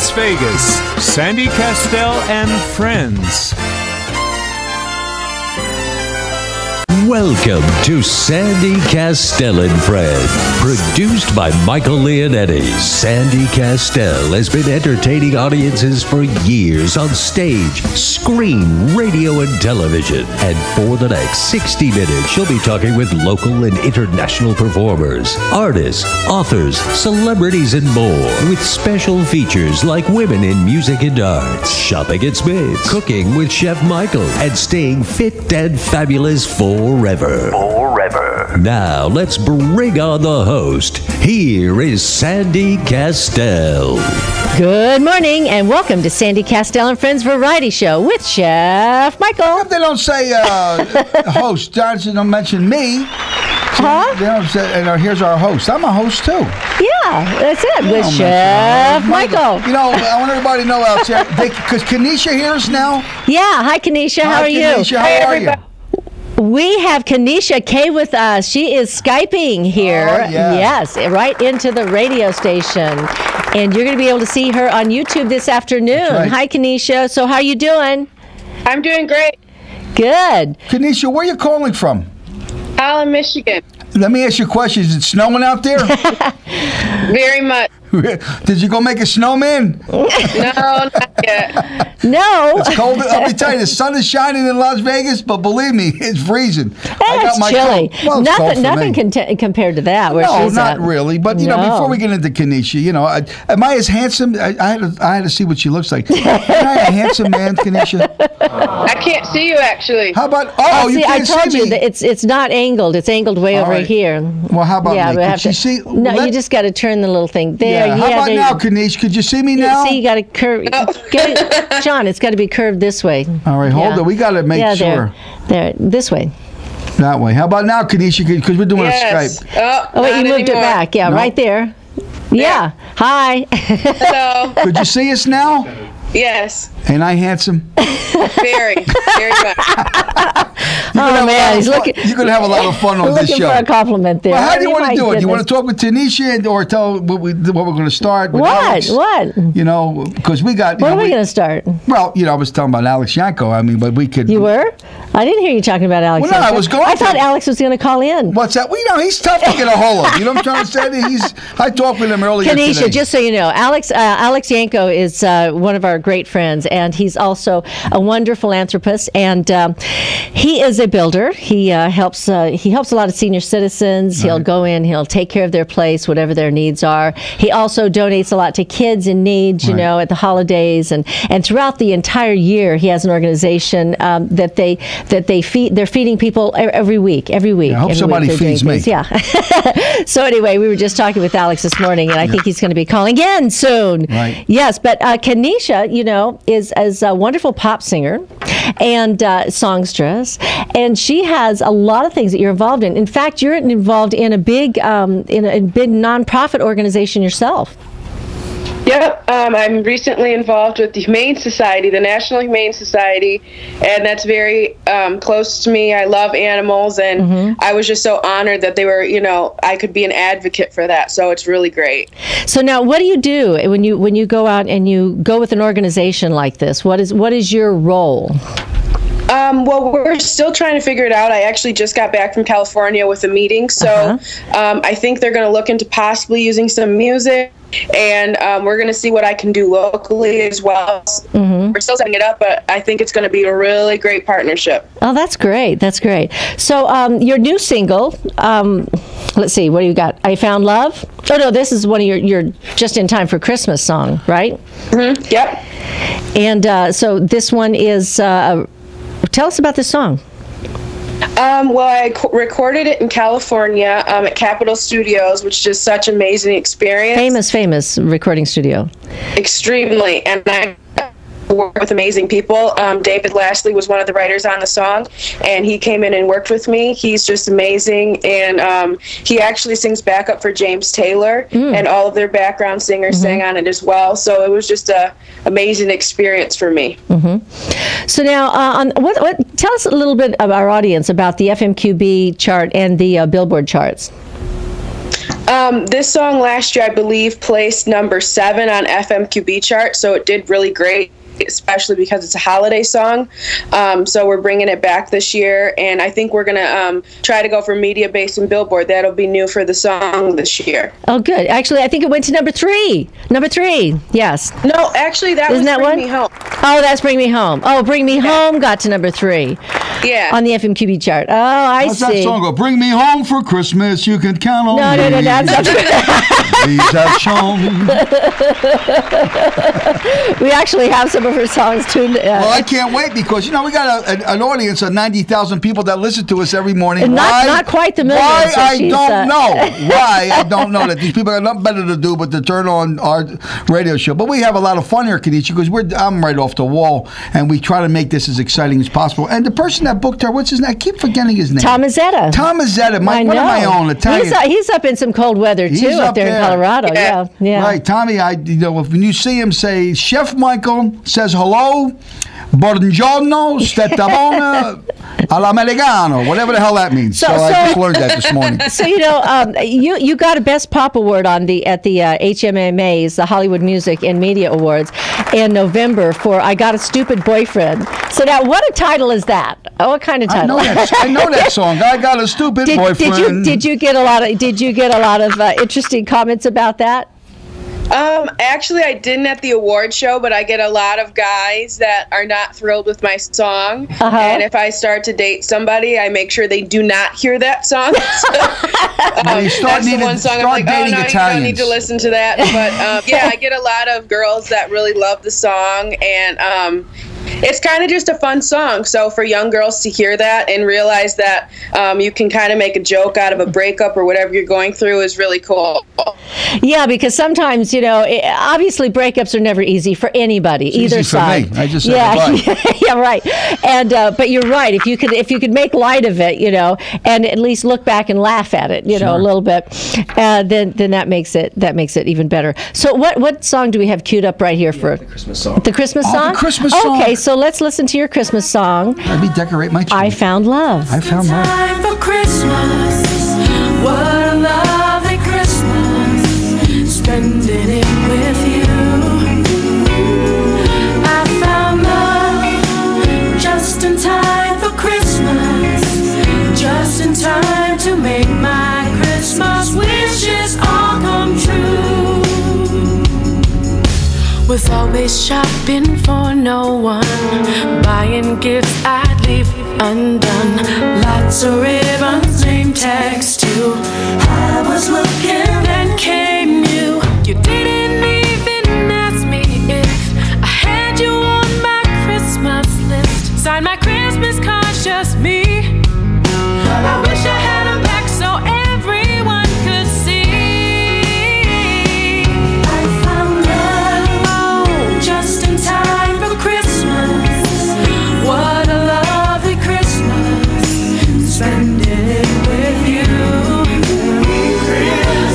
Las Vegas, Sandy Kastel and Friends. Welcome to Sandy Kastel and Friends, produced by Michael Leonetti. Sandy Kastel has been entertaining audiences for years on stage, screen, radio, and television. And for the next 60 minutes, she'll be talking with local and international performers, artists, authors, celebrities, and more, with special features like women in music and arts, shopping at Smith's, cooking with Chef Michael, and staying fit and fabulous forever. Now, let's bring on the host. Here is Sandy Kastel. Good morning, and welcome to Sandy Kastel and Friends Variety Show with Chef Michael. If they don't say host, Johnson don't mention me. Huh? They don't say, here's our host. I'm a host, too. Yeah, that's it, with Chef Michael. You know, I want everybody to know out there, because Kanisha hears now. Yeah, hi, Kanisha. How are you? Kanisha, how are you? We have Kanisha K with us. She is Skyping here. Oh, yeah. Yes, right into the radio station. And you're going to be able to see her on YouTube this afternoon. Right. Hi, Kanisha. So how are you doing? I'm doing great. Good. Kanisha, where are you calling from? Allen, Michigan. Let me ask you a question. Is it snowing out there? Very much. Did you go make a snowman? No, not yet. No. It's cold. I'll be telling you, the sun is shining in Las Vegas, but believe me, it's freezing. It's chilly. Well, it's nothing compared to that. Where no, she's not at. really. But you know, before we get into Kanisha, you know, am I as handsome? I had to see what she looks like. Am I a handsome man, Kanisha? I can't see you actually. How about? See, you can't I told see you me. that it's not angled. It's angled way All over right. here. Well, how about me? We have Could to she see? No, you just got to turn the little thing there. Yeah. How about now, Kanisha? Could you see me now? See, you got to curve. John, it's got to be curved this way. All right, hold it. We got to make sure. There, this way. That way. How about now, Kanisha? Because we're doing a Skype. Oh, wait, you moved it back. Yeah, No. right there. Yeah. Hi. Hello. Could you see us now? Yes. Ain't I handsome? Very much. Oh man, he's looking. You're gonna have a lot of fun on this show. Looking for a compliment there. Well, how do you want to do it? You want goodness. to talk with Tanisha or tell what we're going to start? With Alex? What? You know, because we got. What are we going to start? Well, you know, I was talking about Alex Yanko. I mean, but we could. You were? I didn't hear you talking about Alex. Well, no, I was going. I thought Alex was going to call in. What's that? Well, you know, he's tough to get a hold of. You know what I'm trying to say? I talked with him earlier Kanisha, today. just so you know, Alex Yanko is one of our great friends, and he's also a wonderful philanthropist, and he is a builder. He helps a lot of senior citizens. He'll go in, he'll take care of their place, whatever their needs are. He also donates a lot to kids in need, you know, at the holidays, and throughout the entire year, he has an organization that they feed. They're feeding people every week. Yeah, I hope somebody feeds me. Yeah. So anyway, we were just talking with Alex this morning, and I think he's going to be calling in soon. Right. Yes, but Kanisha, you know, is a wonderful pop singer and songstress, and she has a lot of things that you're involved in. In fact, you're involved in a big nonprofit organization yourself. Yep, I'm recently involved with the Humane Society, the National Humane Society, and that's very close to me. I love animals, and I was just so honored that they were, you know, I could be an advocate for that. So it's really great. So now, what do you do when you go out and you go with an organization like this? What is your role? Well, we're still trying to figure it out. I actually just got back from California with a meeting, so I think they're going to look into possibly using some music, and we're going to see what I can do locally as well. We're still setting it up, but I think it's going to be a really great partnership. Oh, that's great. That's great. So your new single, let's see, what do you got? I Found Love? Oh, no, this is one of your Just in Time for Christmas song, right? Yep. And so this one is... tell us about this song. Well, I recorded it in California at Capitol Studios, which is just such an amazing experience. Famous recording studio. Extremely. And I work with amazing people. David Lashley was one of the writers on the song, and he came in and worked with me. He's just amazing, and he actually sings backup for James Taylor, and all of their background singers sang on it as well. So it was just a amazing experience for me. So now, tell us a little bit of our audience about the FMQB chart and the Billboard charts. This song last year, I believe, placed number 7 on FMQB chart, so it did really great, especially because it's a holiday song. So we're bringing it back this year, and I think we're going to try to go for Media Base and Billboard. That'll be new for the song this year. Oh, good. Actually, I think it went to number 3. Number 3, yes. No, actually, that Isn't was that Bring one? Me Home. Oh, that's Bring Me Home. Oh, Bring Me Home got to number 3. Yeah. On the FMQB chart. Oh, I How's see. that song go? Bring me home for Christmas. You can count on No, me. that's not Please have shown. We actually have some of her songs tuned. Well, I can't wait because, we got an audience of 90,000 people that listen to us every morning. And not quite the millions. Why? So I she's, don't know. Why? I don't know that these people have nothing better to do but to turn on our radio show. But we have a lot of fun here, Kanisha, because I'm right off the wall, and we try to make this as exciting as possible. And the person that booked her, what's his name? I keep forgetting his name. Tom Azzetta. Tom Azzetta, one of my own Italian. He's up in some cold weather too, He's up there in Colorado. Yeah. Right, Tommy. When you see him, say Chef Michael says hello, buongiorno, stettabona, all'americano, whatever the hell that means. So I just learned that this morning. So you got a Best Pop Award at the HMMA's, the Hollywood Music and Media Awards, in November for "I Got a Stupid Boyfriend." So now, what a title is that? What kind of title? I know that song. I got a stupid boyfriend. Did you get a lot of interesting comments about that? Actually, I didn't at the award show, but I get a lot of guys that are not thrilled with my song. And if I start to date somebody, I make sure they do not hear that song. That's the one song I'm like, oh, no, you don't need to listen to that. But, yeah, I get a lot of girls that really love the song, and it's kind of just a fun song. So for young girls to hear that and realize that you can kind of make a joke out of a breakup or whatever you're going through is really cool. Yeah, because sometimes, obviously breakups are never easy for anybody, either side. For me. I just said goodbye. Yeah, right. And but you're right. If you could make light of it, and at least look back and laugh at it, a little bit, then that makes it even better. So what song do we have queued up right here for the Christmas song? The Christmas song. The Christmas song. Okay, so let's listen to your Christmas song. Let me decorate my tree. I Found Love. I found love. Time for Christmas. What a lovely Christmas. Spending it with you. I found love just in time for Christmas. Just in time to make my Christmas wishes all come true. With always shopping for no one, buying gifts I'd leave undone. Lots of ribbons, name tags too. I was looking, then came you. You didn't even ask me if I had you on my Christmas list. Sign my Christmas card, just me. I wish I had them back so everyone could see. I found love just in time for Christmas. What a lovely Christmas. Spending it with you.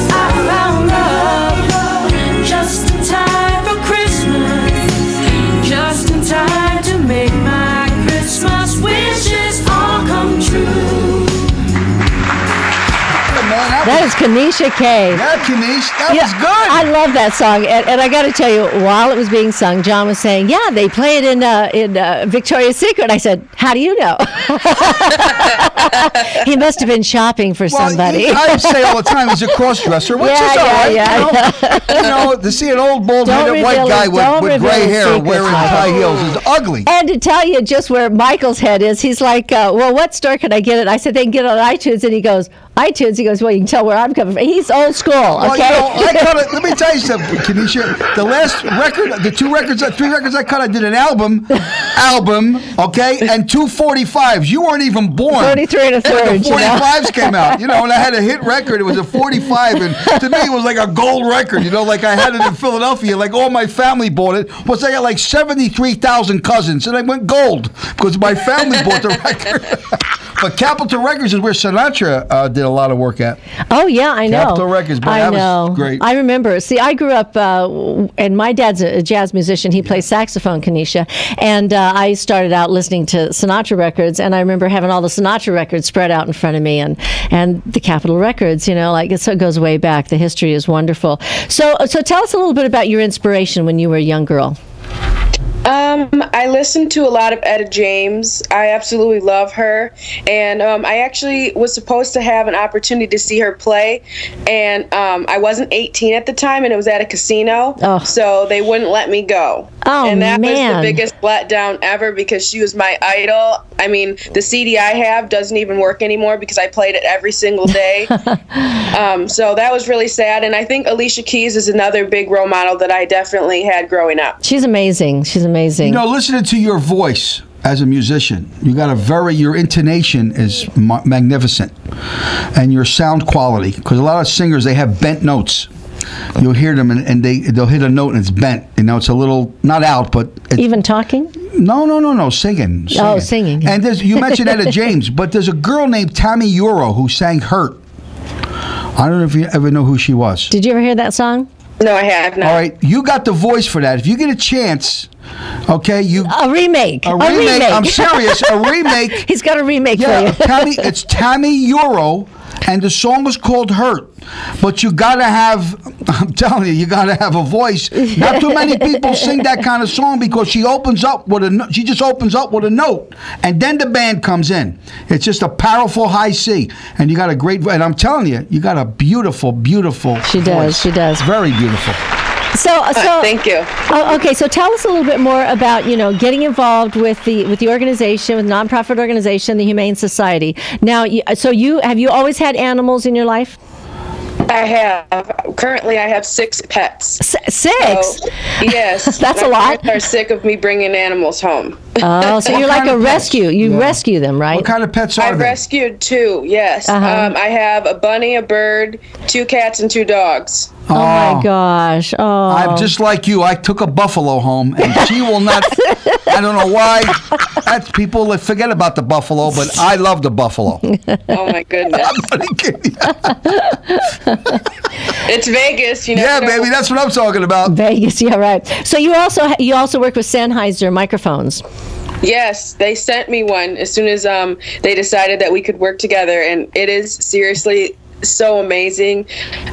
I found love just in time for Christmas. Just in time to make my Christmas wishes all come true. That is Kanisha K. Yeah, Kanish, that was good. I love that song, and I got to tell you, while it was being sung, John was saying, "Yeah, they play it in Victoria's Secret." I said, "How do you know?" He must have been shopping for somebody. I say all the time he's a cross-dresser, which is all right. To see an old bald-headed white guy with gray hair wearing high heels is ugly. And to tell you just where Michael's head is, he's like, "Well, what store can I get it?" I said, "They can get it on iTunes," and he goes, "iTunes." He goes, "Well, you can tell where I'm coming from." He's old school, okay? Well, let me tell you something, Kanisha. The last record, the 3 records I cut, I did an album, okay, and 2 45s. You weren't even born. 33 and a third. The 45s came out, and I had a hit record. It was a 45, and to me, it was like a gold record, like I had it in Philadelphia. Like all my family bought it. Plus, I got like 73,000 cousins, and I went gold because my family bought the record. But Capitol Records is where Sinatra did a lot of work at. Oh yeah, I know. Capitol Records, boy, that was great. I remember. See, I grew up, and my dad's a jazz musician. He plays saxophone, Kanisha, and I started out listening to Sinatra records, and I remember having all the Sinatra records spread out in front of me, and the Capitol Records. You know, like so it goes way back. The history is wonderful. So tell us a little bit about your inspiration when you were a young girl. I listened to a lot of Etta James. I absolutely love her. And I actually was supposed to have an opportunity to see her play. And I wasn't 18 at the time, and it was at a casino. Oh. So they wouldn't let me go. Oh, and that man. was the biggest letdown ever because she was my idol. I mean, the CD I have doesn't even work anymore because I played it every single day. So that was really sad. And I think Alicia Keys is another big role model that I definitely had growing up. She's amazing. She's amazing. You know, listening to your voice as a musician, you got your intonation is magnificent, and your sound quality. Because a lot of singers, they have bent notes. You'll hear them, and they'll hit a note and it's bent. You know, it's a little not out, but even talking. No, singing. Oh, singing. And you mentioned Etta James, but there's a girl named Tammy Euro who sang "Hurt." I don't know if you ever know who she was. Did you ever hear that song? No, I have not. All right, you got the voice for that. If you get a chance, okay, a remake. A remake. I'm serious. A remake. He's got a remake for you. It's Tammy Euro, and the song was called "Hurt." But you gotta have, I'm telling you, you gotta have a voice. Not too many people sing that kind of song because she just opens up with a note, and then the band comes in. It's just a powerful high C, and you got a great voice. And I'm telling you, you got a beautiful, beautiful voice. She does. Very beautiful. So thank you. Okay, so tell us a little bit more about getting involved with the organization, with nonprofit organization, the Humane Society. Now, have you always had animals in your life? I have. Currently, I have 6 pets. 6? So, yes. That's a lot. My parents are sick of me bringing animals home. Oh, so you're like a rescue. You rescue them, right? What kind of pets are I've they? rescued 2, yes. I have a bunny, a bird, 2 cats, and 2 dogs. Oh my gosh. Oh. I'm just like you. I took a buffalo home, and she will not. I don't know why. That's people that forget about the buffalo, but I love the buffalo. Oh my goodness. It's Vegas, Yeah, baby, that's what I'm talking about. Vegas, yeah, right. So you also work with Sennheiser microphones. Yes, they sent me one as soon as they decided that we could work together, and it is seriously so amazing.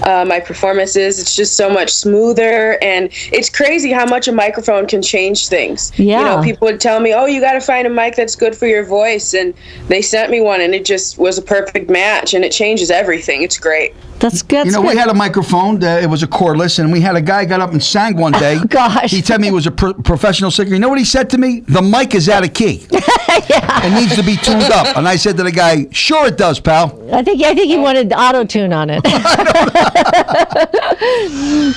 My performances, it's just so much smoother, and it's crazy how much a microphone can change things. Yeah. People would tell me, oh, you got to find a mic that's good for your voice, and they sent me one, and it just was a perfect match, and it changes everything. It's great. That's good. We had a microphone. It was a cordless, and we had a guy got up and sang one day. Oh, gosh. He told me he was a professional singer. You know what he said to me? The mic is out of key. Yeah. It needs to be tuned up. And I said to the guy, sure it does, pal. I think he wanted auto-tune on it.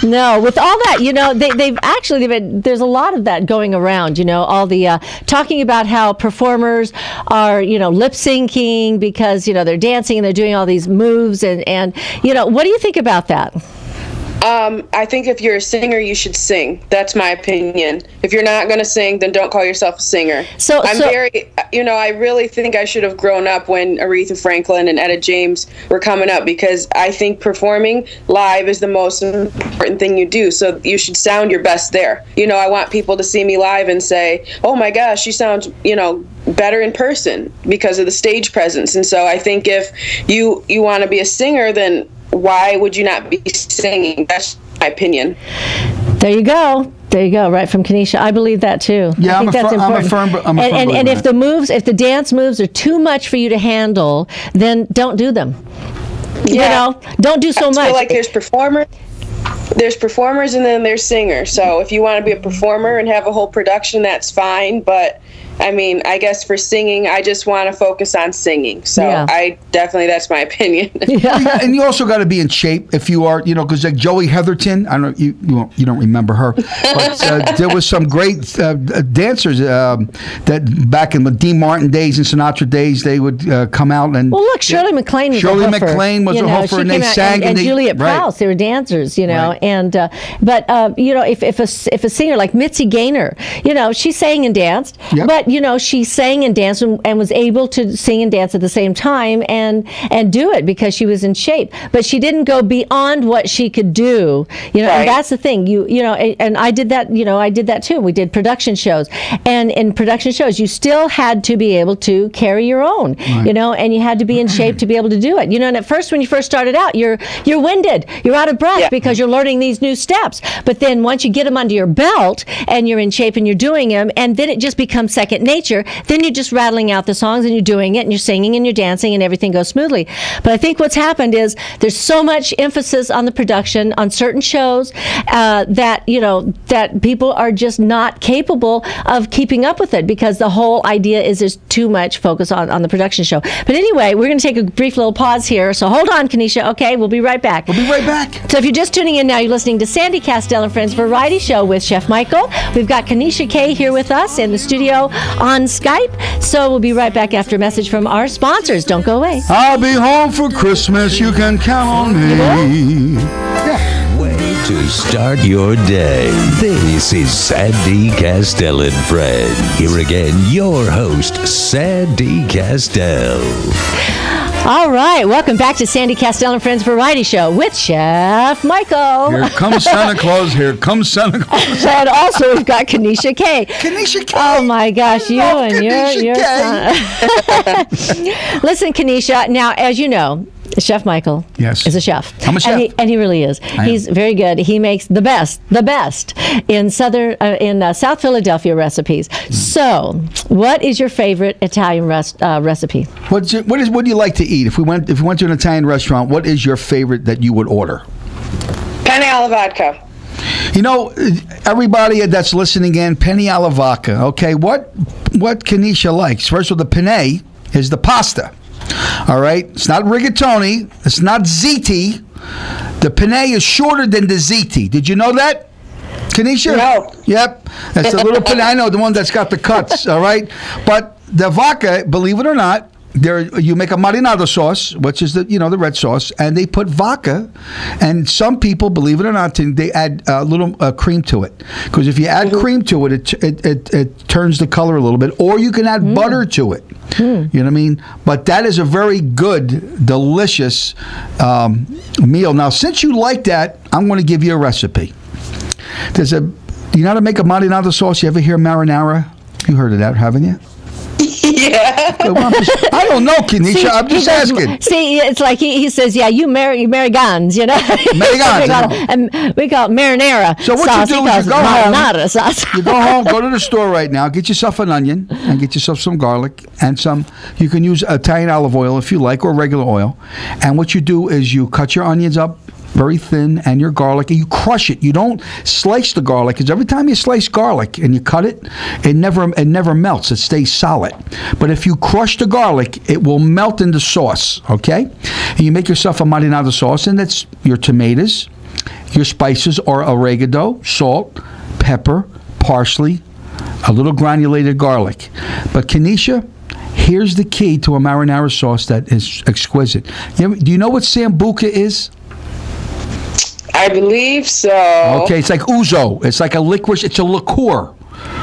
No, with all that, there's a lot of that going around, all the talking about how performers are, lip syncing because, they're dancing and they're doing all these moves and what do you think about that? I think if you're a singer, you should sing. That's my opinion. If you're not going to sing, then don't call yourself a singer. I really think I should have grown up when Aretha Franklin and Etta James were coming up because I think performing live is the most important thing you do. So you should sound your best there. I want people to see me live and say, oh my gosh, she sounds, better in person because of the stage presence. And so I think if you want to be a singer, then why would you not be singing? That's my opinion. There you go. Right from Kanisha. I believe that too. Yeah, I think that's important. And if the dance moves are too much for you to handle, then don't do them. Yeah. Don't do so much. I feel like there's performers and then there's singers. So if you want to be a performer and have a whole production, that's fine. But I guess for singing, I just want to focus on singing. So that's my opinion. Yeah. And you also got to be in shape if you are, because like Joey Heatherton, I don't know, you don't remember her, but there was some great dancers that back in the Dean Martin days and Sinatra days, they would come out and. Well, look, Shirley MacLaine was Shirley a hoofer. MacLaine was a hoofer, and they sang and Juliet Prowse, they were dancers, Right. And if a singer like Mitzi Gaynor, she sang and danced, but But she sang and danced and was able to sing and dance at the same time and do it because she was in shape. But she didn't go beyond what she could do. And that's the thing. And I did that. I did that too. We did production shows, and in production shows, you still had to be able to carry your own. And you had to be in shape to be able to do it. And at first, when you first started out, you're winded, you're out of breath because you're learning these new steps. But then once you get them under your belt and you're in shape and you're doing them, and then it just becomes second nature. Then you're just rattling out the songs and you're doing it and you're singing and you're dancing and everything goes smoothly. But I think what's happened is there's so much emphasis on the production on certain shows that people are just not capable of keeping up with it because the whole idea is there's too much focus on the production show. But anyway, we're going to take a brief little pause here. So hold on, Kanisha. Okay, we'll be right back. We'll be right back. So if you're just tuning in now, you're listening to Sandy Kastel and Friends Variety Show with Chef Michael. We've got Kanisha K here with us in the studio on Skype. So we'll be right back after a message from our sponsors. Don't go away. I'll be home for Christmas. You can count on me. Way to start your day. This is Sandy Kastel and Friends. Here again, your host, Sandy Kastel. All right, welcome back to Sandy Kastel and Friends Variety Show with Chef Michael. Here comes Santa Claus. Here comes Santa Claus. And also we've got Kanisha K. Kanisha K. Oh my gosh, you and your son. Listen, Kanisha. Now, as you know, Chef Michael is a chef. I'm a chef. And he really is. He's very good. He makes the best in South Philadelphia recipes. So, what is your favorite Italian recipe? What do you like to eat? If we went to an Italian restaurant, what is your favorite that you would order? Penne alla vodka. Everybody that's listening in, penne alla vodka. Okay, what Kanisha likes. First of all, the penne is the pasta. All right, it's not rigatoni. It's not ziti. The penne is shorter than the ziti. Did you know that, Kanisha? No. Yep, that's the little penne. I know, the one that's got the cuts. All right, but the vodka, believe it or not, you make a marinara sauce, which is the red sauce, and they put vodka, and some people, believe it or not, they add a little cream to it, because if you add cream to it, it turns the color a little bit, or you can add butter to it. You know what I mean? But that is a very good, delicious meal. Now, since you like that, I'm going to give you a recipe. You know how to make a marinara sauce? You ever hear marinara? You heard of that, haven't you? Yeah. I don't know, Kanisha. I'm just asking. See, it's like he says, you marry guns, Marry guns. And we call it marinara. So what sauce. you do is you go home. Sauce. You go home, go to the store right now, get yourself an onion, and get yourself some garlic, and you can use Italian olive oil if you like, or regular oil. And what you do is you cut your onions up very thin, and your garlic, and you crush it. You don't slice the garlic, because every time you slice garlic and you cut it, it never melts. It stays solid. But if you crush the garlic, it will melt in the sauce. Okay, and you make yourself a marinara sauce, and that's your tomatoes, your spices are oregano, salt, pepper, parsley, a little granulated garlic. But Kanisha, here's the key to a marinara sauce that is exquisite. Do you know what sambuca is? I believe so. Okay, it's like ouzo. It's like a liquor. It's a liqueur.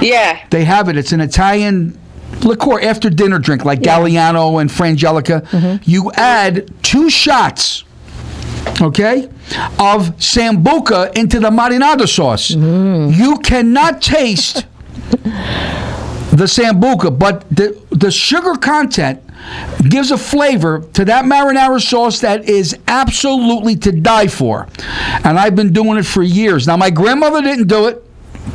Yeah. They have it. It's an Italian liqueur after dinner drink, like Galliano and Frangelica. You add 2 shots, okay, of sambuca into the marinara sauce. You cannot taste the sambuca, but the sugar content gives a flavor to that marinara sauce that is absolutely to die for. And I've been doing it for years. Now, my grandmother didn't do it,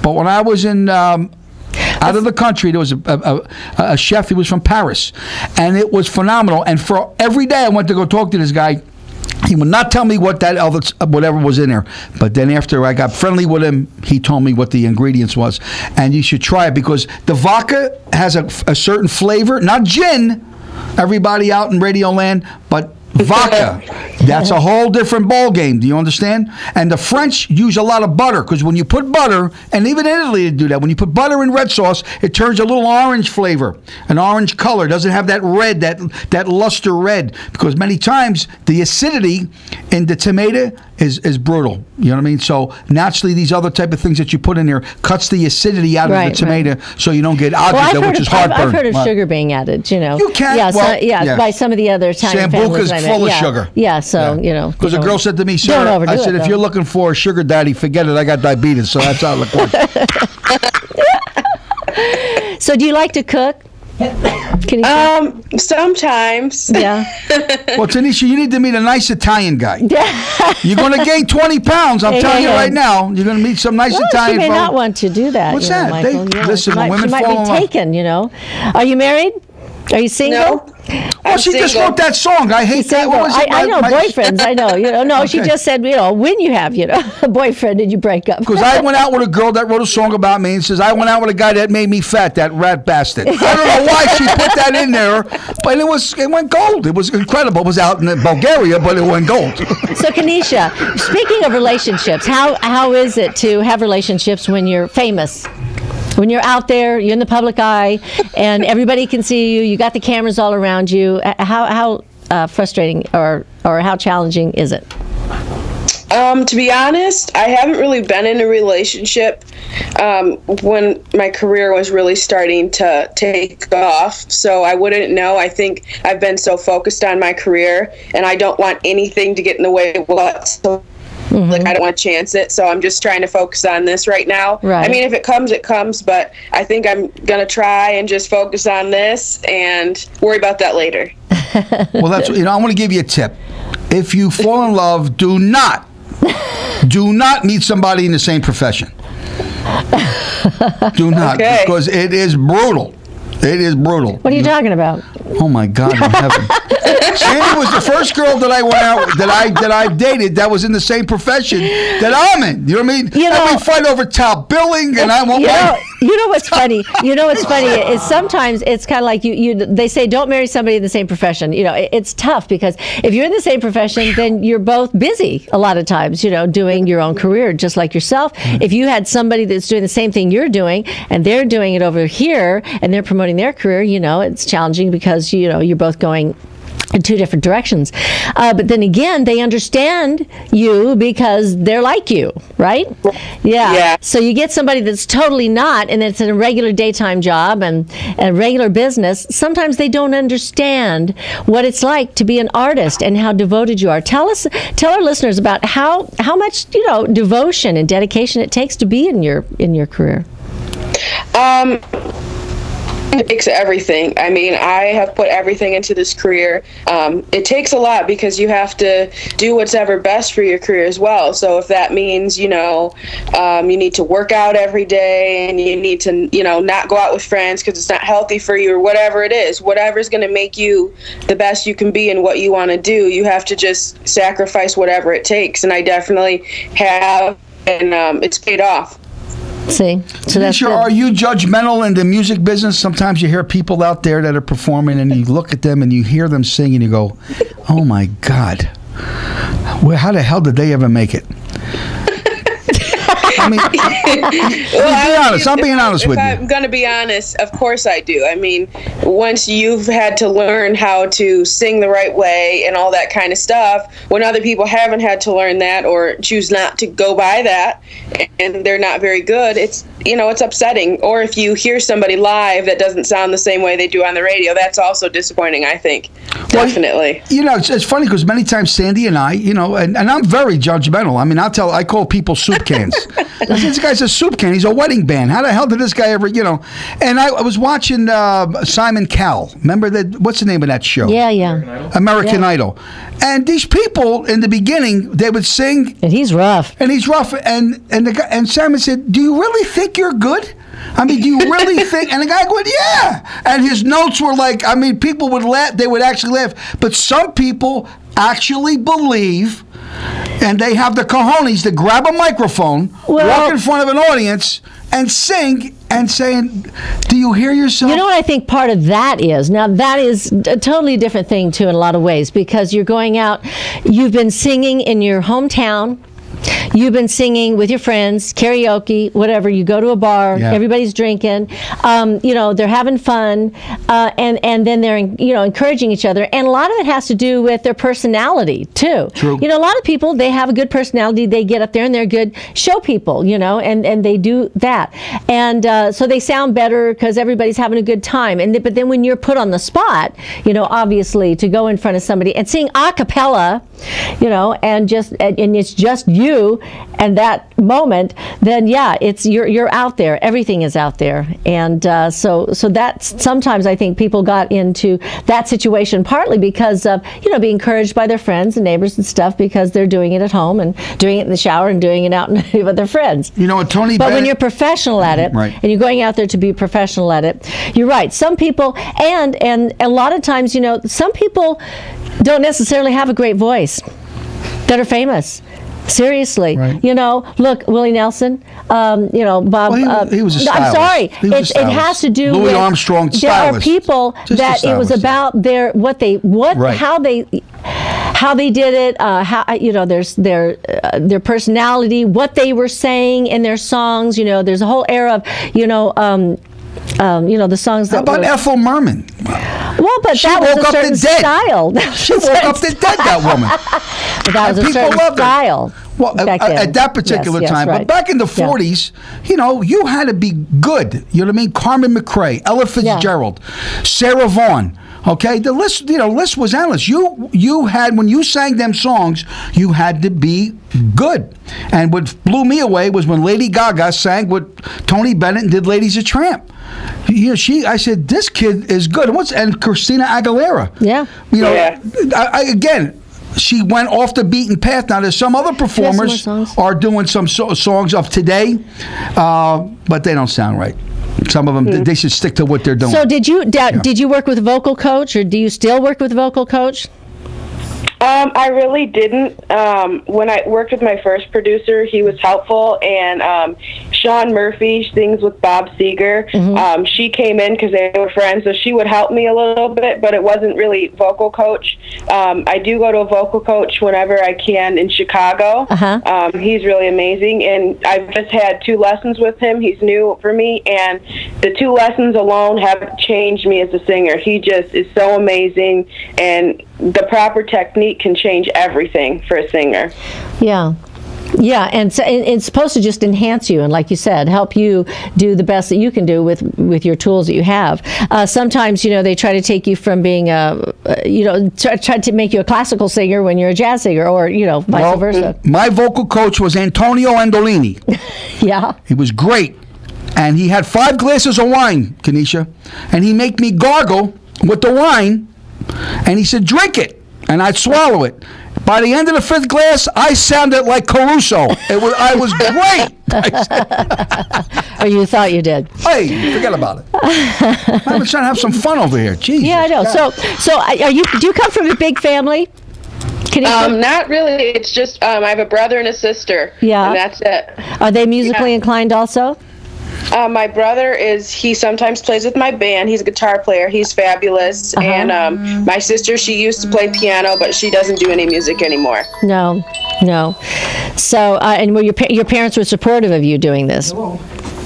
but when I was out of the country, there was a chef. He was from Paris, and it was phenomenal. And for every day I went to go talk to this guy, he would not tell me whatever was in there. But then after I got friendly with him, he told me what the ingredients was. And you should try it, because the vodka has a certain flavor, not gin, everybody out in Radio Land, but vodka. That's a whole different ball game. Do you understand? And the French use a lot of butter, because when you put butter, and even in Italy they do that, when you put butter in red sauce, it turns a little orange flavor, an orange color. It doesn't have that red, that luster red, because many times the acidity in the tomato is brutal. You know what I mean? So naturally, these other type of things that you put in there cuts the acidity out of the tomato, so you don't get agita, which is heartburn. I've heard of sugar being added. You know, you can. By some of the other Italian families. Sambuca's full of sugar. Yeah, so you know. Because a girl said to me, "Sir, I said, if you're looking for a sugar daddy, forget it. I got diabetes, so that's out of the question." So, do you like to cook? Can you sometimes. Yeah. Well, Tanisha, you need to meet a nice Italian guy. You're going to gain 20 pounds. I'm telling you right now. You're going to meet some nice Italian. She may not want to do that. What's that? Michael, listen, when women she might be taken. You know. Are you married? Are you single? No. Well, she just wrote that song. I hate that. What was it? I know boyfriends. I know. You know. No, she just said, you know, when you have, you know, a boyfriend and you break up. Because I went out with a girl that wrote a song about me and says I went out with a guy that made me fat. That rat bastard. I don't know why she put that in there, but it went gold. It was incredible. It was out in Bulgaria, but it went gold. So, Kanisha, speaking of relationships, how is it to have relationships when you're famous? When you're out there, you're in the public eye, and everybody can see you. You got the cameras all around you. How frustrating or how challenging is it? To be honest, I haven't really been in a relationship when my career was really starting to take off, so I wouldn't know. I think I've been so focused on my career, and I don't want anything to get in the way whatsoever. Like, I don't want to chance it, so I'm just trying to focus on this right now. Right. I mean, if it comes, it comes, but I think I'm going to try and just focus on this and worry about that later. Well, that's, you know, I want to give you a tip. If you fall in love, do not meet somebody in the same profession. Do not, because it is brutal. It is brutal. What are you talking about? Oh my God in heaven! Sandy was the first girl that I went out that I dated that was in the same profession that I'm in. You know what I mean? You know, and we fight over top billing, and I won't. You know what's funny? You know what's funny is sometimes it's kind of like they say don't marry somebody in the same profession. You know, it's tough because if you're in the same profession, then you're both busy a lot of times. You know, doing your own career just like yourself. If you had somebody that's doing the same thing you're doing and they're doing it over here and they're promoting their career, you know, it's challenging because you know you're both going in two different directions. But then again, they understand you because they're like you, right? Yeah. So you get somebody that's totally not, and it's in a regular daytime job and a regular business. Sometimes they don't understand what it's like to be an artist and how devoted you are. Tell our listeners about how much, you know, devotion and dedication it takes to be in your career. It takes everything. I mean, I have put everything into this career. It takes a lot because you have to do what's ever best for your career as well. So if that means, you know, you need to work out every day and you need to, you know, not go out with friends because it's not healthy for you or whatever it is, whatever's going to make you the best you can be in what you want to do, you have to just sacrifice whatever it takes. And I definitely have, and it's paid off. See, so that's good. Are you judgmental in the music business? Sometimes you hear people out there that are performing, and you look at them and you hear them sing, and you go, "Oh my God, how the hell did they ever make it?" I mean, be honest. I'm being honest with you. I'm going to be honest. Of course I do. I mean, once you've had to learn how to sing the right way and all that kind of stuff, when other people haven't had to learn that or choose not to go by that and they're not very good, it's, you know, it's upsetting. Or if you hear somebody live that doesn't sound the same way they do on the radio, that's also disappointing, I think. Definitely. Well, you know, it's funny because many times Sandy and I, you know, and I'm very judgmental. I mean, I call people soup cans. This guy's a soup can. He's a wedding band. How the hell did this guy ever, you know? And I was watching Simon Cowell. Remember that? What's the name of that show? Yeah. American Idol. And these people in the beginning, they would sing. And he's rough. And Simon said, "Do you really think you're good? I mean, do you really think?" And the guy went, "Yeah." And his notes were like, I mean, people would laugh. They would actually laugh. But some people actually believe, and they have the cojones to grab a microphone, walk in front of an audience, and sing and saying, "Do you hear yourself?" You know what I think part of that is? Now, that is a totally different thing, too, in a lot of ways, because you're going out, you've been singing in your hometown, you've been singing with your friends, karaoke, whatever. You go to a bar, everybody's drinking, they're having fun, and then they're encouraging each other. And a lot of it has to do with their personality too. True. A lot of people, they have a good personality. They get up there and they're good show people, and they do that, and so they sound better because everybody's having a good time. But then when you're put on the spot, obviously to go in front of somebody and sing a cappella, and it's just you and that moment, then it's you're out there. Everything is out there, and so that's sometimes I think people got into that situation partly because of being encouraged by their friends and neighbors and stuff, because they're doing it at home and doing it in the shower and doing it out with their friends. Tony. But when you're professional at it, right, and you're going out there to be professional at it, you're right. Some people, and a lot of times, some people don't necessarily have a great voice that are famous. Seriously, right. Look, Willie Nelson, Bob. Well, he was a stylist. I'm sorry, it has to do Louis with Armstrong. There are people that it was about their right, how they did it, their personality, what they were saying in their songs. There's a whole era of the songs that. How about Ethel Merman? Well, but she that was woke a up certain the dead. style. She woke up the dead, that woman. But that was a certain style. Well, at that particular time. Right. But back in the 40s, you had to be good. You know what I mean? Carmen McRae, Ella Fitzgerald, Sarah Vaughan. Okay, the list was endless. You had, when you sang them songs, you had to be good. And what blew me away was when Lady Gaga sang with Tony Bennett and did "Ladies a Tramp." I said, this kid is good. And Christina Aguilera. Yeah. Again, she went off the beaten path. Now, there's some other performers are doing some songs of today, but they don't sound right. Some of them, they should stick to what they're doing. So did you work with a vocal coach, or do you still work with a vocal coach? I really didn't. When I worked with my first producer, he was helpful, and Sean Murphy sings with Bob Seger. Mm-hmm. She came in because they were friends, so she would help me a little bit, but it wasn't really vocal coach. I do go to a vocal coach whenever I can in Chicago. Uh-huh. He's really amazing, and I've just had 2 lessons with him. He's new for me, and the 2 lessons alone have changed me as a singer. He just is so amazing, and the proper technique can change everything for a singer. Yeah. Yeah, and so it's supposed to just enhance you, and like you said, help you do the best that you can do with your tools that you have. Sometimes, they try to take you from being try to make you a classical singer when you're a jazz singer, or vice versa. My vocal coach was Antonio Andolini. Yeah, he was great, and he had 5 glasses of wine, Kanisha, and he make me gargle with the wine, and he said, "Drink it," and I'd swallow it. By the end of the 5th glass, I sounded like Caruso. I was great. Or you thought you did. Hey, forget about it. I'm trying to have some fun over here. Jesus. Yeah, I know. God. So do you come from a big family? Not really. It's just I have a brother and a sister. Yeah. And that's it. Are they musically inclined also? My brother he sometimes plays with my band. He's a guitar player. He's fabulous. Uh-huh. And my sister, she used to play piano, but she doesn't do any music anymore. No. So, and were your parents were supportive of you doing this?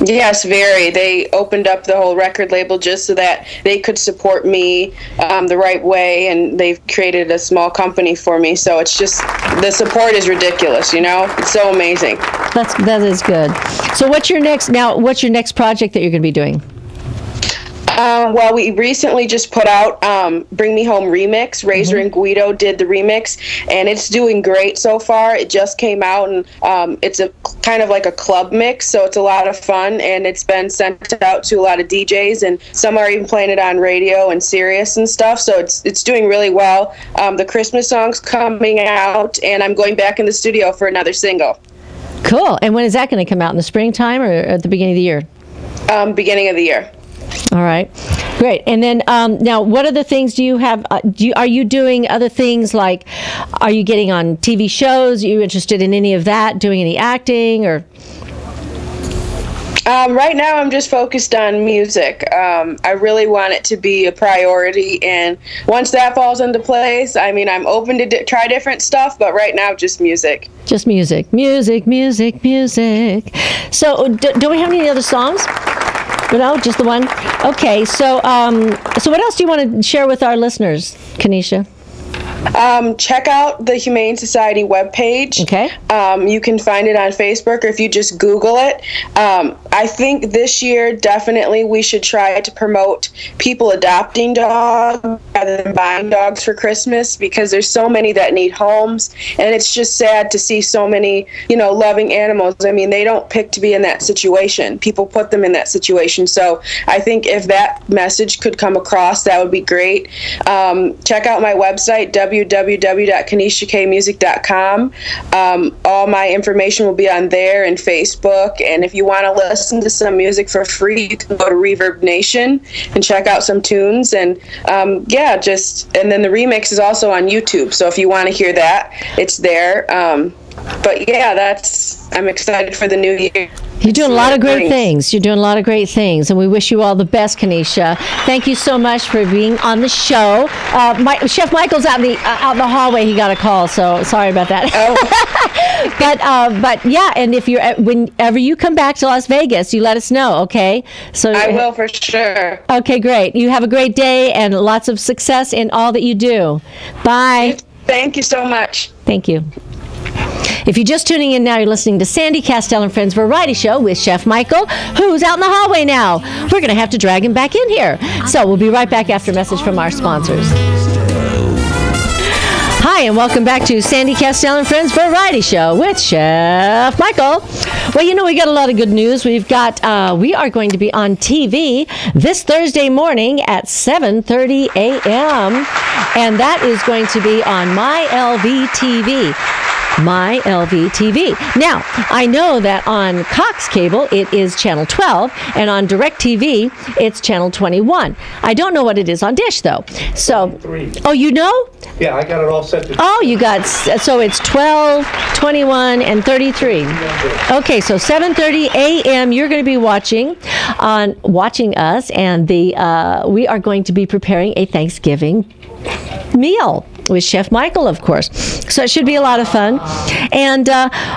Yes, very. They opened up the whole record label just so that they could support me the right way, and they've created a small company for me. So it's just, the support is ridiculous, It's so amazing. That is good. So what's your next project that you're going to be doing? Well, we recently just put out Bring Me Home Remix. Razor and Guido did the remix, and it's doing great so far. It just came out, and it's a kind of like a club mix, so it's a lot of fun, and it's been sent out to a lot of DJs, and some are even playing it on radio and Sirius and stuff, so it's doing really well. The Christmas song's coming out, and I'm going back in the studio for another single. Cool. And when is that going to come out? In the springtime or at the beginning of the year? Beginning of the year. All right, great. And then now, what other things do you have? Are you doing other things, like, are you getting on TV shows? Are you interested in any of that? Doing any acting or? Right now, I'm just focused on music. I really want it to be a priority, and once that falls into place, I mean, I'm open to try different stuff, but right now, just music. Just music. So, do we have any other songs? No, just the one? Okay, so what else do you want to share with our listeners, Kanisha? Check out the Humane Society webpage. Okay. You can find it on Facebook, or if you just Google it. I think this year, definitely, we should try to promote people adopting dogs rather than buying dogs for Christmas, because there's so many that need homes, and it's just sad to see so many, loving animals. I mean, they don't pick to be in that situation. People put them in that situation. So I think if that message could come across, that would be great. Check out my website, www.kanishakmusic.com. All my information will be on there and Facebook. And if you want to listen to some music for free, you can go to Reverb Nation and check out some tunes. And and then the remix is also on YouTube. So if you want to hear that, it's there. But yeah, I'm excited for the new year. You're doing a lot of great things. You're doing a lot of great things, and we wish you all the best, Kanisha. Thank you so much for being on the show. Chef Michael's out in the hallway. He got a call, so sorry about that. Oh. but yeah, and if whenever you come back to Las Vegas, you let us know, okay? So I will for sure. Okay, great. You have a great day and lots of success in all that you do. Bye. Thank you so much. Thank you. If you're just tuning in now, you're listening to Sandy Kastel and Friends Variety Show with Chef Michael, who's out in the hallway now. We're going to have to drag him back in here. So we'll be right back after a message from our sponsors. Hi, and welcome back to Sandy Kastel and Friends Variety Show with Chef Michael. Well, we got a lot of good news. We are going to be on TV this Thursday morning at 7:30 a.m. And that is going to be on MyLV TV. Now, I know that on Cox Cable, it is Channel 12, and on DirecTV, it's Channel 21. I don't know what it is on Dish, though. So, 23. Oh, you know? Yeah, I got it all set to... Oh, so it's 12, 21, and 33. Okay, so 7:30 a.m., you're going to be watching us, and we are going to be preparing a Thanksgiving meal with Chef Michael, of course. So it should be a lot of fun. And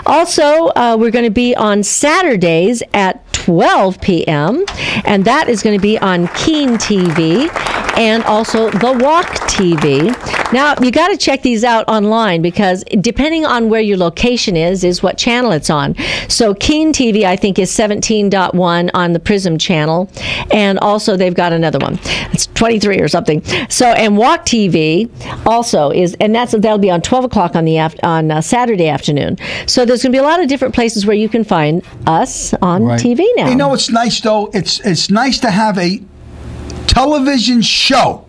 also, we're going to be on Saturdays at 12 p.m., and that is going to be on Keen TV and also The Walk TV. Now, you got to check these out online, because depending on where your location is what channel it's on. So Keen TV, I think, is 17.1 on the Prism channel, and also they've got another one. It's 23 or something. So, and Walk TV also is, and that'll be on 12 o'clock on Saturday afternoon. So there's going to be a lot of different places where you can find us on TV now. It's nice, though. It's nice to have a television show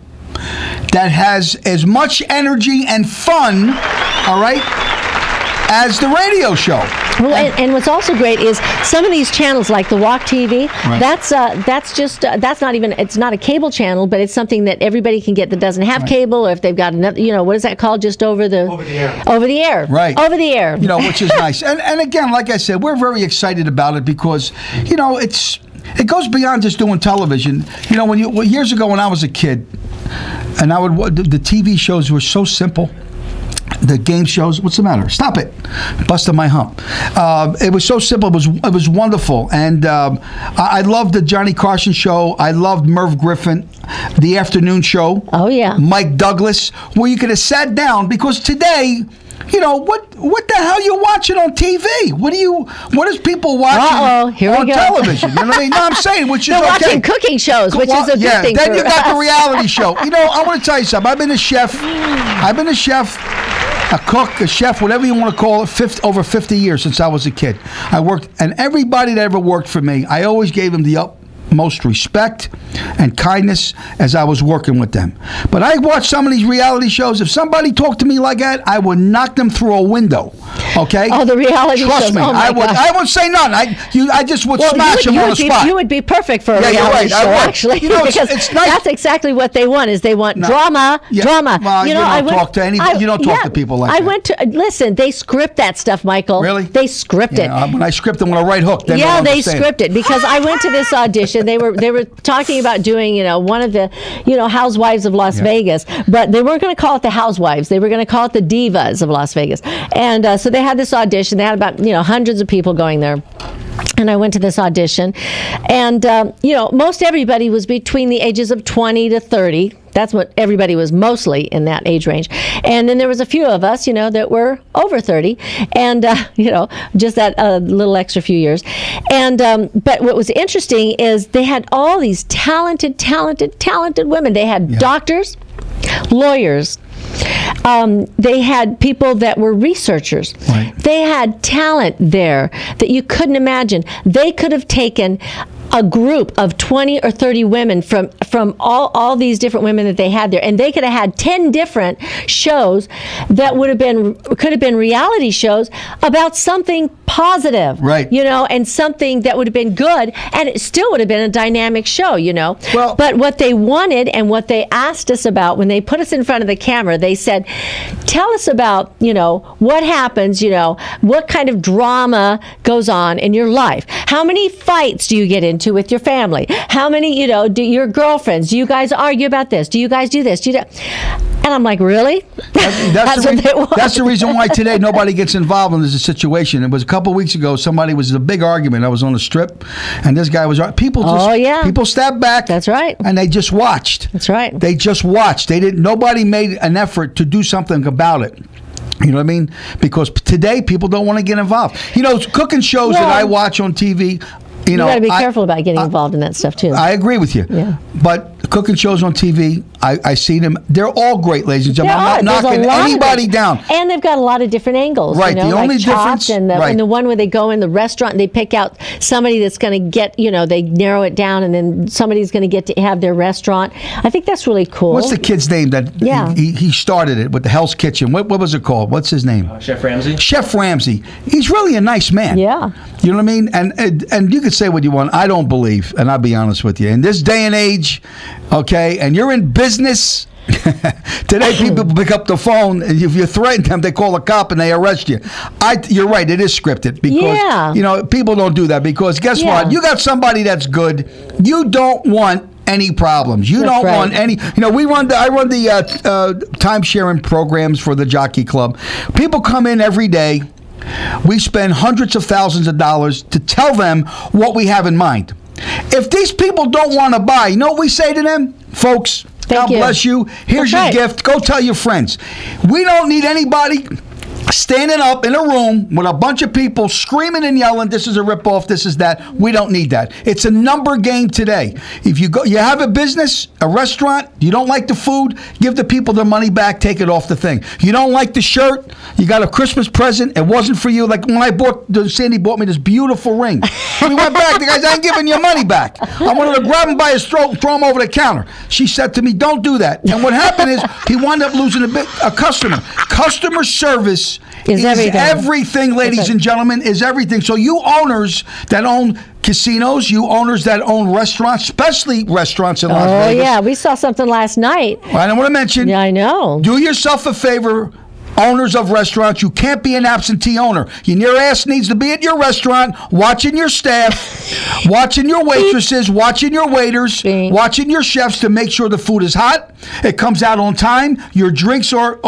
that has as much energy and fun, all right, as the radio show. Well, and what's also great is some of these channels, like the Walk TV, that's not even, it's not a cable channel, but it's something that everybody can get that doesn't have cable, or if they've got another, what is that called, just over the air. Over the air. Right. Over the air. Which is nice. And again, like I said, we're very excited about it, because, it goes beyond just doing television. Years ago when I was a kid, and the TV shows were so simple. The game shows. What's the matter? Stop it! Busting my hump. It was so simple. It was wonderful, and I loved the Johnny Carson show. I loved Merv Griffin, the afternoon show. Oh yeah. Mike Douglas, where you could have sat down, because today, what the hell you watching on TV? What is people watching on television? You know what I mean? No, I'm saying, which is They're watching cooking shows, which is a good thing. Then you got the reality show. I want to tell you something. I've been a chef, a cook, a chef, whatever you want to call it, over 50 years since I was a kid. I worked, and everybody that ever worked for me, I always gave them the utmost respect and kindness as I was working with them. But I watch some of these reality shows. If somebody talked to me like that, I would knock them through a window. Okay? Oh, the reality shows. Trust me, oh I would say none. I just would smash them on the spot. You would be perfect for a you're reality right, show, actually. You know, because it's nice. that's exactly what they want. Is they want drama. Well, you know, you don't talk to people like that. I went to listen. They script that stuff, Michael. Really? They script it. When I script them with a right hook, then yeah, they script it because I went to this audition. They were talking about doing one of the Housewives of Las Vegas, but they weren't going to call it the Housewives. They were going to call it the Divas of Las Vegas, and so they had this audition. They had about hundreds of people going there. And I went to this audition, and most everybody was between the ages of 20 to 30. That's what everybody was, mostly in that age range. And then there was a few of us, that were over 30, and just that little extra few years. And but what was interesting is they had all these talented women. They had doctors, lawyers. They had people that were researchers. Right. They had talent there that you couldn't imagine. They could have taken a group of 20 or 30 women from all these different women that they had there, and they could have had 10 different shows that could have been reality shows about something positive, right? And something that would have been good, and it still would have been a dynamic show, Well, but what they wanted and what they asked us about when they put us in front of the camera, they said, "Tell us about what happens, what kind of drama goes on in your life. How many fights do you get into with your family? How many, do your girlfriends? Do you guys argue about this? Do you guys do this? Do you do?" And I'm like, really? That's the reason why today nobody gets involved in this situation. It was a couple of weeks ago. Somebody was a big argument. I was on the Strip, and this guy was people. People stepped back. That's right. And they just watched. That's right. They just watched. They didn't. Nobody made an effort to do something about it. You know what I mean? Because today people don't want to get involved. Cooking shows that I watch on TV. You got to be careful about getting involved in that stuff too. I agree with you. Yeah. But cooking shows on TV, I see them. They're all great, ladies and gentlemen. I'm not knocking anybody down. And they've got a lot of different angles. Right. The only difference, and the one where they go in the restaurant and they pick out somebody that's going to get, they narrow it down, and then somebody's going to get to have their restaurant. I think that's really cool. What's the kid's name that he started it with the Hell's Kitchen? What was it called? What's his name? Chef Ramsay. Chef Ramsay. He's really a nice man. Yeah. You know what I mean? And you could say what you want. I don't believe, and I'll be honest with you, in this day and age, okay, and you're in business. Today, people pick up the phone, and if you threaten them, they call a cop and they arrest you. You're right; it is scripted because people don't do that because guess what? You got somebody that's good. You don't want any problems. You don't want any. I run the time sharing programs for the Jockey Club. People come in every day. We spend hundreds of thousands of dollars to tell them what we have in mind. If these people don't want to buy, you know what we say to them? Folks, God bless you. Here's your gift. Go tell your friends. We don't need anybody standing up in a room with a bunch of people screaming and yelling, this is a ripoff, this is that. We don't need that. It's a number game today. If you have a business, a restaurant, you don't like the food, give the people their money back, take it off the thing. You don't like the shirt, you got a Christmas present, it wasn't for you. Like when Sandy bought me this beautiful ring. We went back, the guys, I ain't giving your money back. I wanted to grab him by his throat, throw him over the counter. She said to me, don't do that. And what happened is he wound up losing a customer. Customer service is everything, ladies and gentlemen, is everything. So you owners that own casinos, you owners that own restaurants, especially restaurants in Las Vegas. Oh, yeah. We saw something last night. I don't want to mention. Yeah, I know. Do yourself a favor. Owners of restaurants, you can't be an absentee owner. Your ass needs to be at your restaurant, watching your staff, watching your waitresses, watching your waiters, watching your chefs to make sure the food is hot, it comes out on time, your drinks are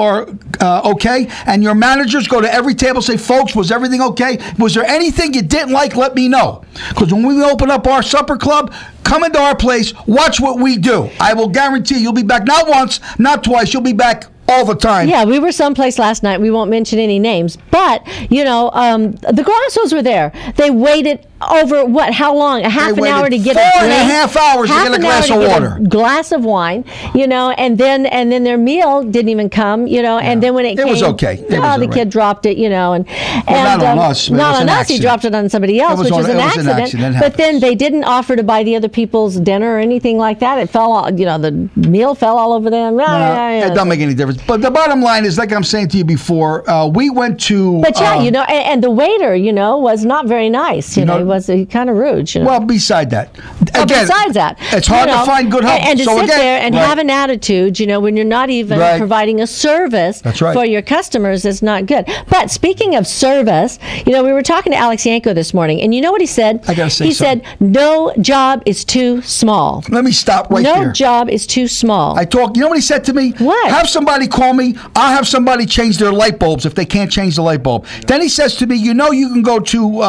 okay, and your managers go to every table and say, folks, was everything okay? Was there anything you didn't like? Let me know. Because when we open up our supper club, come into our place, watch what we do. I will guarantee you'll be back not once, not twice, you'll be back all the time. Yeah, we were someplace last night. We won't mention any names, but the Grossos were there. They waited over how long? Half an hour to get a drink. 4.5 hours to get a glass of water. A glass of wine, and then their meal didn't even come, and then when it came, was okay. The kid dropped it, and not on us. Not on us. He dropped it on somebody else, which was an accident. But then they didn't offer to buy the other people's dinner or anything like that. It fell all, the meal fell all over them. It doesn't make any difference. But the bottom line is, like I'm saying to you before, we went to. But and the waiter, was not very nice. He was kind of rude. Well, beside that, besides that, it's hard to find good help. And to sit there and have an attitude, when you're not even providing a service for your customers, is not good. But speaking of service, we were talking to Alex Yanko this morning, and you know what he said? I gotta say he said, "No job is too small." Let me stop right there. No job is too small. You know what he said to me? What? Have somebody call me. I'll have somebody change their light bulbs if they can't change the light bulb. Then he says to me, you can go to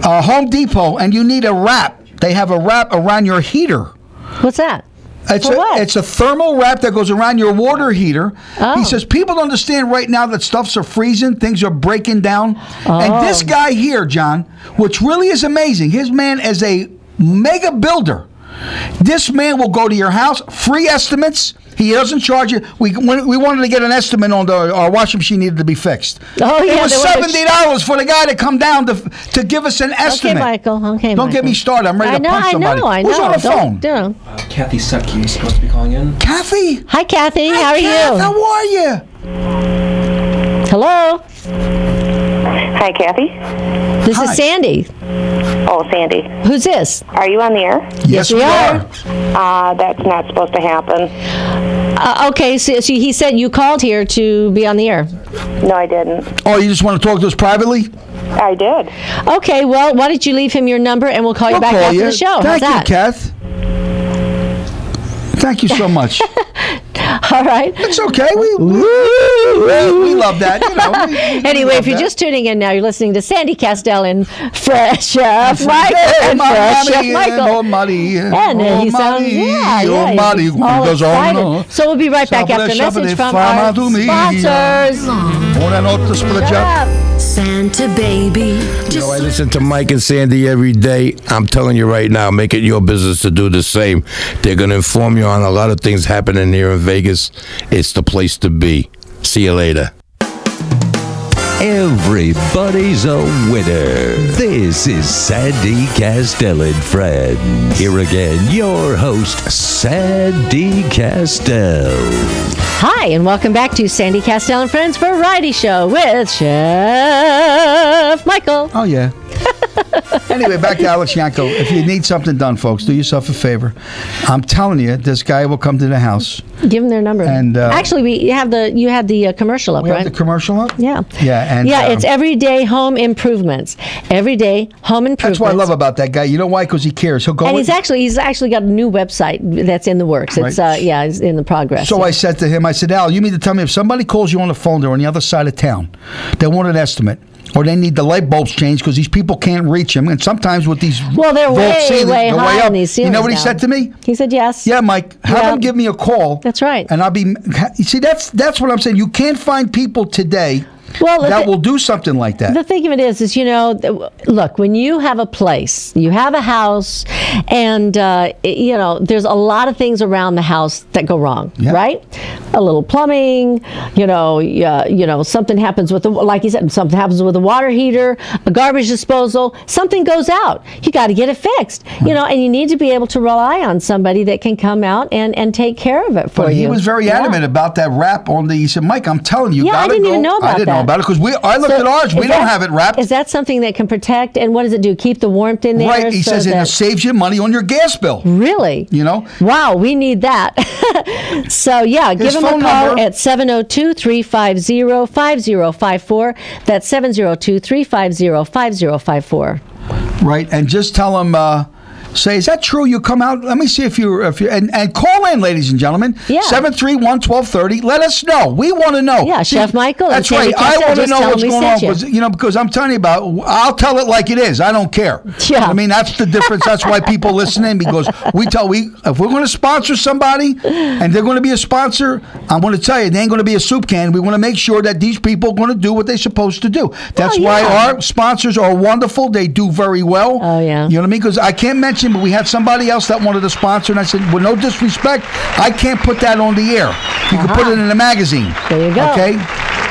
Home Depot and you need a wrap. They have a wrap around your heater. What's that? It's a thermal wrap that goes around your water heater. Oh. He says people don't understand right now that stuffs are freezing, things are breaking down. Oh. And this guy here, John, which really is amazing, his man is a mega builder. This man will go to your house, free estimates. He doesn't charge you. We wanted to get an estimate on our washing machine needed to be fixed. Oh, yeah. It was $70 for the guy to come down to give us an estimate. Okay, Michael. Okay, Don't get me started. I'm ready to punch somebody. I know. Who's on the phone? Kathy Sucky is supposed to be calling in. Kathy? Hi, Kathy. How are Kath, you? How are you? Hello? Hi, Kathy. This is Sandy. Oh, Sandy. Who's this? Are you on the air? Yes, we are. That's not supposed to happen. Okay, so he said you called here to be on the air. No, I didn't. Oh, you just want to talk to us privately? I did. Okay, well, why don't you leave him your number and we'll call you back after the show. Thank How's you, that? Kath. Thank you so much. All right. It's okay. We love that. Anyway, if you're just tuning in now, you're listening to Sandy Kastel and Fresh Chef Michael. And Fresh Chef Michael. And he sounds, he's all excited. So we'll be right back after a message from our sponsors. Shut up. Santa baby. I listen to Mike and Sandy every day. I'm telling you right now, make it your business to do the same. They're going to inform you on a lot of things happening here in Vegas. It's the place to be. See you later. Everybody's a winner. This is Sandy Kastel and Friends. Here again, your host, Sandy Kastel. Hi, and welcome back to Sandy Kastel and Friends Variety Show with Chef Michael. Oh, yeah. Anyway, back to Alex Yanko. If you need something done, folks, do yourself a favor. I'm telling you, this guy will come to the house. Give him their number. And actually, you had the commercial up, we right? have the commercial up? Yeah. Yeah, and it's everyday home improvements. Everyday home improvements. That's what I love about that guy. You know why? Because he cares. He'll go. And he's actually got a new website that's in the works. It's it's in the progress. So I said to him, I said, Al, you mean to tell me if somebody calls you on the phone, they're on the other side of town, they want an estimate, or they need the light bulbs changed because these people can't reach them, and sometimes with these they're way high up. on these ceilings. You know what he now. said to me? He said yes. Yeah, Mike, have them give me a call. That's right. And I'll be. You see, that's what I'm saying. You can't find people today. That will do something like that. The thing of it is look, when you have a place, you have a house, and there's a lot of things around the house that go wrong, right? A little plumbing, something happens with like you said, something happens with the water heater, a garbage disposal, something goes out. You got to get it fixed, and you need to be able to rely on somebody that can come out and take care of it for you. But he was very adamant about that wrap on he said, Mike, I'm telling you, I didn't even know about that. I didn't know about it because I looked at ours. We don't have it wrapped. Is that something that can protect? And what does it do? Keep the warmth in there? Right. He says it saves you money on your gas bill. Really? Wow, we need that. So, give him a call at 702-350-5054. That's 702-350-5054. Right. And just tell him say, is that true? You come out. Let me see if you and call in, ladies and gentlemen. Yeah. 731-1230. Let us know. We want to know. Yeah, Chef Michael. That's right. I want to know what's going on because I'm telling you I'll tell it like it is. I don't care. Yeah. I mean, that's the difference. That's why people listen in, because if we're going to sponsor somebody and they're going to be a sponsor, I'm going to tell you, they ain't going to be a soup can. We want to make sure that these people are going to do what they're supposed to do. That's why our sponsors are wonderful. They do very well. Oh, yeah. You know what I mean? Because I can't mention, but we had somebody else that wanted to sponsor, and I said, with no disrespect, I can't put that on the air. You can put it in a magazine. There you go. Okay?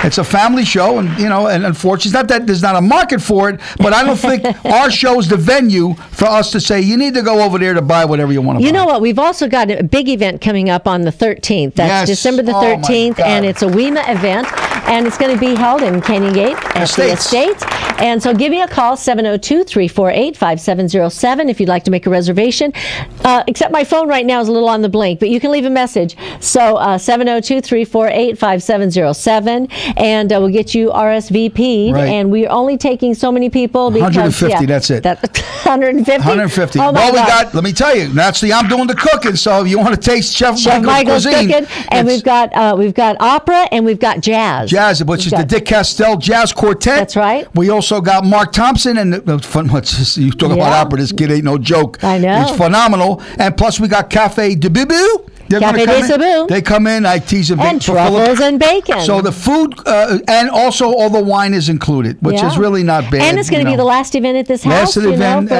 It's a family show, and and unfortunately, it's not that there's not a market for it, but I don't think our show's the venue for us to say you need to go over there to buy whatever you want to buy. You know what? We've also got a big event coming up on the 13th. That's December the 13th, and it's a WEMA event, and it's going to be held in Canyon Gate at the Estate. And so give me a call, 702-348-5707, if you'd like to make a reservation. Except my phone right now is a little on the blink, but you can leave a message. So 702-348-5707. And we'll get you RSVP'd. Right. And we're only taking so many people. Because, 150, that's it. 150? 150. Oh, well, we got, let me tell you, naturally, I'm doing the cooking, so if you want to taste Chef Michael's cuisine. Cooking, and we've got opera, and we've got jazz. Jazz, which is the Dick Kastel Jazz Quartet. That's right. We also got Mark Thompson, and you talk about opera, this kid ain't no joke. I know. He's phenomenal. And plus, we got Cafe de Bibu. Cafe de Sabu. They come in, I tease them. And truffles and bacon. So the food, and also all the wine is included, which is really not bad. And it's going to be the last event at this house, for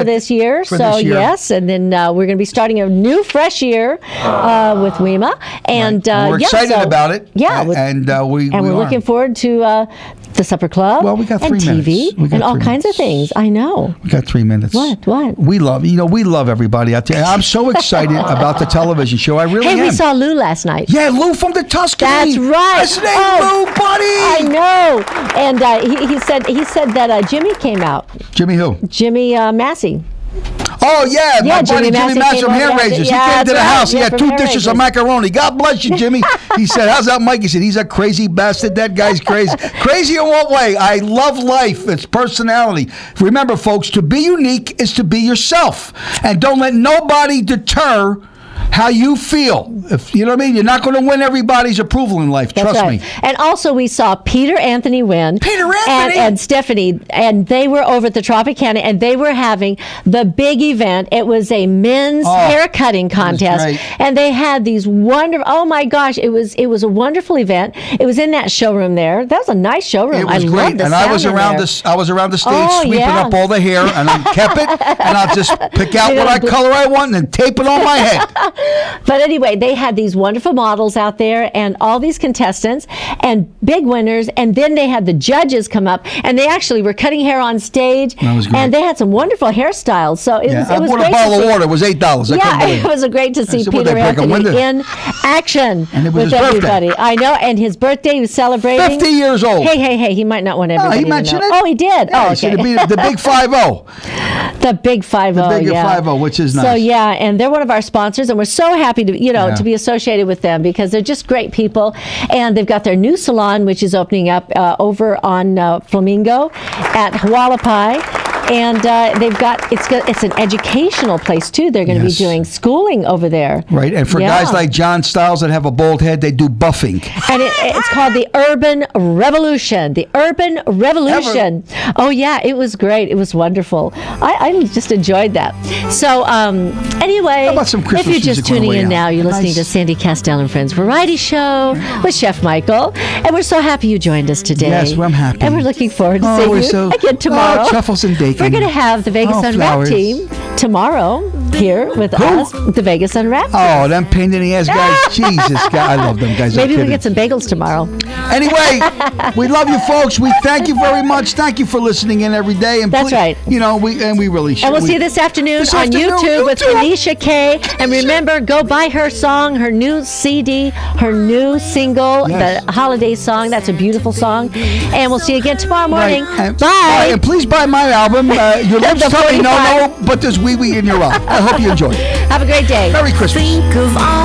this year. Yes, and then we're going to be starting a new, fresh year with WEMA. And we're excited about it. Yeah. We're looking forward to the supper club. Well, we got 3 minutes. And TV and all kinds of things. I know. We got 3 minutes. What? We love everybody out there. I'm so excited about the television show. I really am. We saw Lou last night. Yeah, Lou from the Tuscany. That's right. That's his name, Lou, buddy. I know. And he said that Jimmy came out. Jimmy who? Jimmy Massey. Oh, yeah, my buddy Jimmy Massey from Hair Raisers. He came to the house. He had 2 dishes of macaroni. God bless you, Jimmy. He said, how's that, Mike? He said, he's a crazy bastard. That guy's crazy. Crazy in what way? I love life. It's personality. Remember, folks, to be unique is to be yourself. And don't let nobody deter how you feel. If you know what I mean, you're not going to win everybody's approval in life. Trust me. And also, we saw Peter Anthony win. And Stephanie, and they were over at the Tropicana, and they were having the big event. It was a men's hair cutting contest, and they had these wonderful. Oh my gosh, it was a wonderful event. It was in that showroom there. That was a nice showroom. It was great, and I was around the stage sweeping up all the hair, and I kept it, and I'll just pick out what color I want and then tape it on my head. But anyway, they had these wonderful models out there and all these contestants and big winners. And then they had the judges come up, and they actually were cutting hair on stage. That was great. And they had some wonderful hairstyles. So it was I bought a bottle of water. It was $8. It was great to see Peter Anthony in action with everybody. I know. And his birthday, he was celebrating. 50 years old. Hey, he might not want everybody he mentioned to know. it. Oh, he did. Yeah, he said the big 5-0. The big 5-0. The big 5-0, which is nice. So and they're one of our sponsors, and we're so happy to to be associated with them because they're just great people. And they've got their new salon, which is opening up over on Flamingo at Hualapai. And they've got it's an educational place too. They're going to be doing schooling over there, right? And for guys like John Stiles that have a bald head, they do buffing. And it's called the Urban Revolution. The Urban Revolution. Oh yeah, it was great. It was wonderful. I just enjoyed that. So anyway, how about some Christmas if you're just tuning in now, you're listening to Sandy Kastel and Friends Variety Show with Chef Michael, and we're so happy you joined us today. Yes, I'm happy, and we're looking forward to seeing you again tomorrow. Truffles and bacon. We're going to have the Vegas Unwrapped team tomorrow here with us. The Vegas Unwrapped. Oh, them pain in the ass guys. Jesus, God, I love them guys. Maybe we'll get some bagels tomorrow. Anyway, we love you folks. We thank you very much. Thank you for listening in every day. And that's right. You know, we really should. And we'll see you this afternoon on YouTube with KANISHA K. And remember, go buy her song, her new CD, her new single, the holiday song. That's a beautiful song. And we'll see you again tomorrow morning. Right. Bye. And please buy my album. Your lips tell me no, but there's wee-wee in your eye. I hope you enjoy it. Have a great day. Merry Christmas. Think of all